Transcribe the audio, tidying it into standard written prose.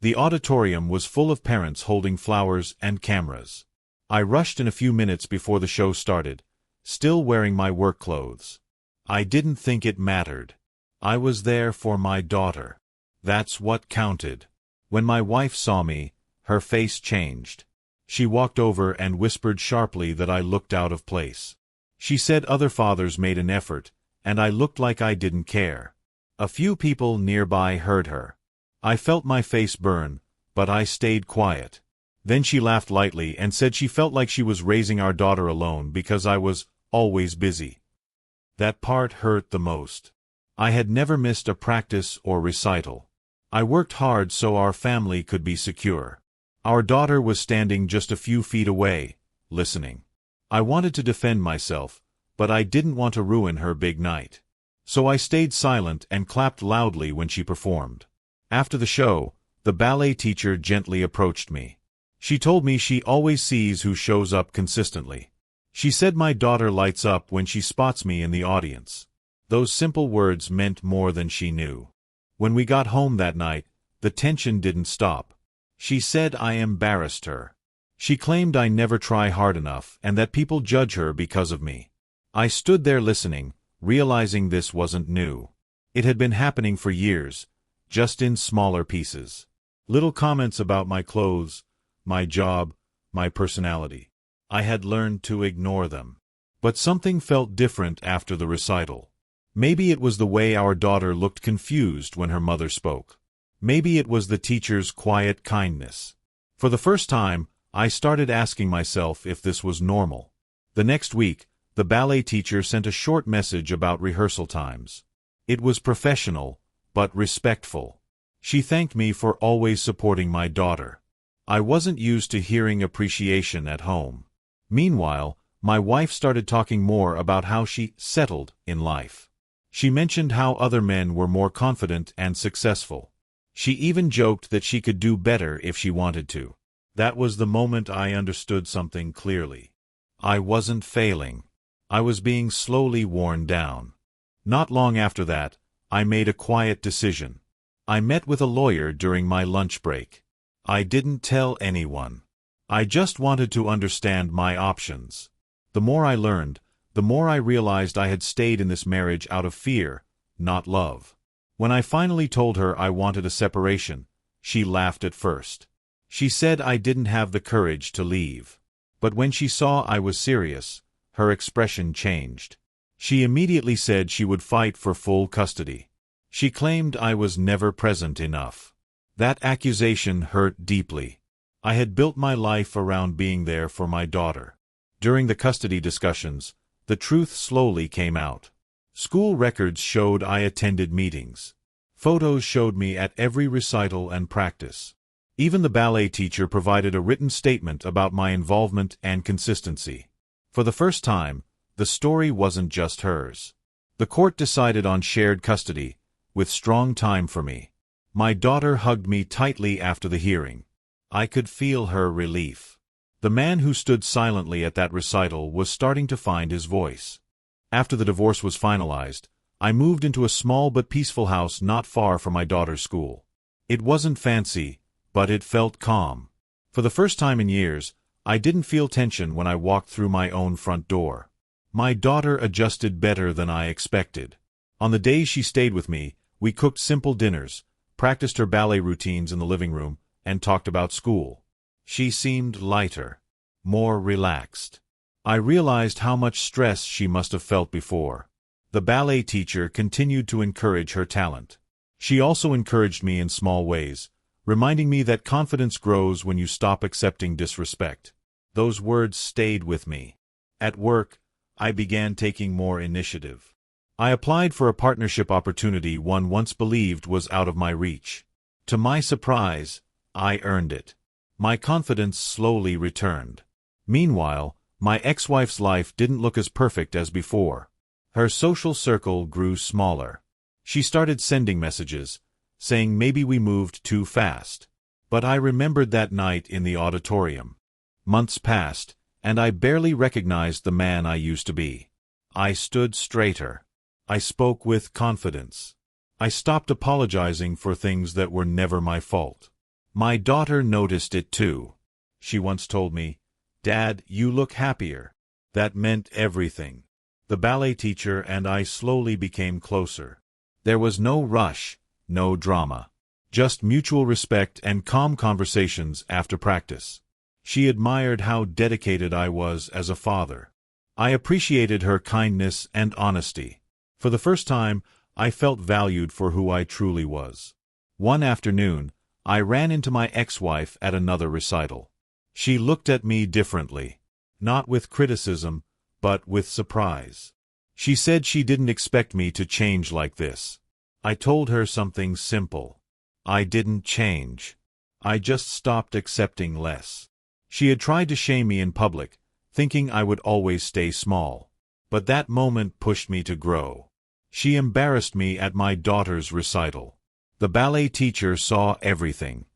The auditorium was full of parents holding flowers and cameras. I rushed in a few minutes before the show started, still wearing my work clothes. I didn't think it mattered. I was there for my daughter. That's what counted. When my wife saw me, her face changed. She walked over and whispered sharply that I looked out of place. She said other fathers made an effort, and I looked like I didn't care. A few people nearby heard her. I felt my face burn, but I stayed quiet. Then she laughed lightly and said she felt like she was raising our daughter alone because I was always busy. That part hurt the most. I had never missed a practice or recital. I worked hard so our family could be secure. Our daughter was standing just a few feet away, listening. I wanted to defend myself, but I didn't want to ruin her big night. So I stayed silent and clapped loudly when she performed. After the show, the ballet teacher gently approached me. She told me she always sees who shows up consistently. She said my daughter lights up when she spots me in the audience. Those simple words meant more than she knew. When we got home that night, the tension didn't stop. She said I embarrassed her. She claimed I never try hard enough and that people judge her because of me. I stood there listening, realizing this wasn't new. It had been happening for years, just in smaller pieces. Little comments about my clothes, my job, my personality. I had learned to ignore them. But something felt different after the recital. Maybe it was the way our daughter looked confused when her mother spoke. Maybe it was the teacher's quiet kindness. For the first time, I started asking myself if this was normal. The next week, the ballet teacher sent a short message about rehearsal times. It was professional, but respectful. She thanked me for always supporting my daughter. I wasn't used to hearing appreciation at home. Meanwhile, my wife started talking more about how she settled in life. She mentioned how other men were more confident and successful. She even joked that she could do better if she wanted to. That was the moment I understood something clearly. I wasn't failing. I was being slowly worn down. Not long after that, I made a quiet decision. I met with a lawyer during my lunch break. I didn't tell anyone. I just wanted to understand my options. The more I learned, the more I realized I had stayed in this marriage out of fear, not love. When I finally told her I wanted a separation, she laughed at first. She said I didn't have the courage to leave. But when she saw I was serious, her expression changed. She immediately said she would fight for full custody. She claimed I was never present enough. That accusation hurt deeply. I had built my life around being there for my daughter. During the custody discussions, the truth slowly came out. School records showed I attended meetings. Photos showed me at every recital and practice. Even the ballet teacher provided a written statement about my involvement and consistency. For the first time, the story wasn't just hers. The court decided on shared custody, with strong time for me. My daughter hugged me tightly after the hearing. I could feel her relief. The man who stood silently at that recital was starting to find his voice. After the divorce was finalized, I moved into a small but peaceful house not far from my daughter's school. It wasn't fancy, but it felt calm. For the first time in years, I didn't feel tension when I walked through my own front door. My daughter adjusted better than I expected. On the days she stayed with me, we cooked simple dinners, practiced her ballet routines in the living room, and talked about school. She seemed lighter, more relaxed. I realized how much stress she must have felt before. The ballet teacher continued to encourage her talent. She also encouraged me in small ways, reminding me that confidence grows when you stop accepting disrespect. Those words stayed with me. At work, I began taking more initiative. I applied for a partnership opportunity one once believed was out of my reach. To my surprise, I earned it. My confidence slowly returned. Meanwhile, my ex-wife's life didn't look as perfect as before. Her social circle grew smaller. She started sending messages, saying maybe we moved too fast. But I remembered that night in the auditorium. Months passed, and I barely recognized the man I used to be. I stood straighter. I spoke with confidence. I stopped apologizing for things that were never my fault. My daughter noticed it too. She once told me, "Dad, you look happier." That meant everything. The ballet teacher and I slowly became closer. There was no rush, no drama. Just mutual respect and calm conversations after practice. She admired how dedicated I was as a father. I appreciated her kindness and honesty. For the first time, I felt valued for who I truly was. One afternoon, I ran into my ex-wife at another recital. She looked at me differently. Not with criticism, but with surprise. She said she didn't expect me to change like this. I told her something simple. I didn't change. I just stopped accepting less. She had tried to shame me in public, thinking I would always stay small. But that moment pushed me to grow. She embarrassed me at my daughter's recital. The ballet teacher saw everything.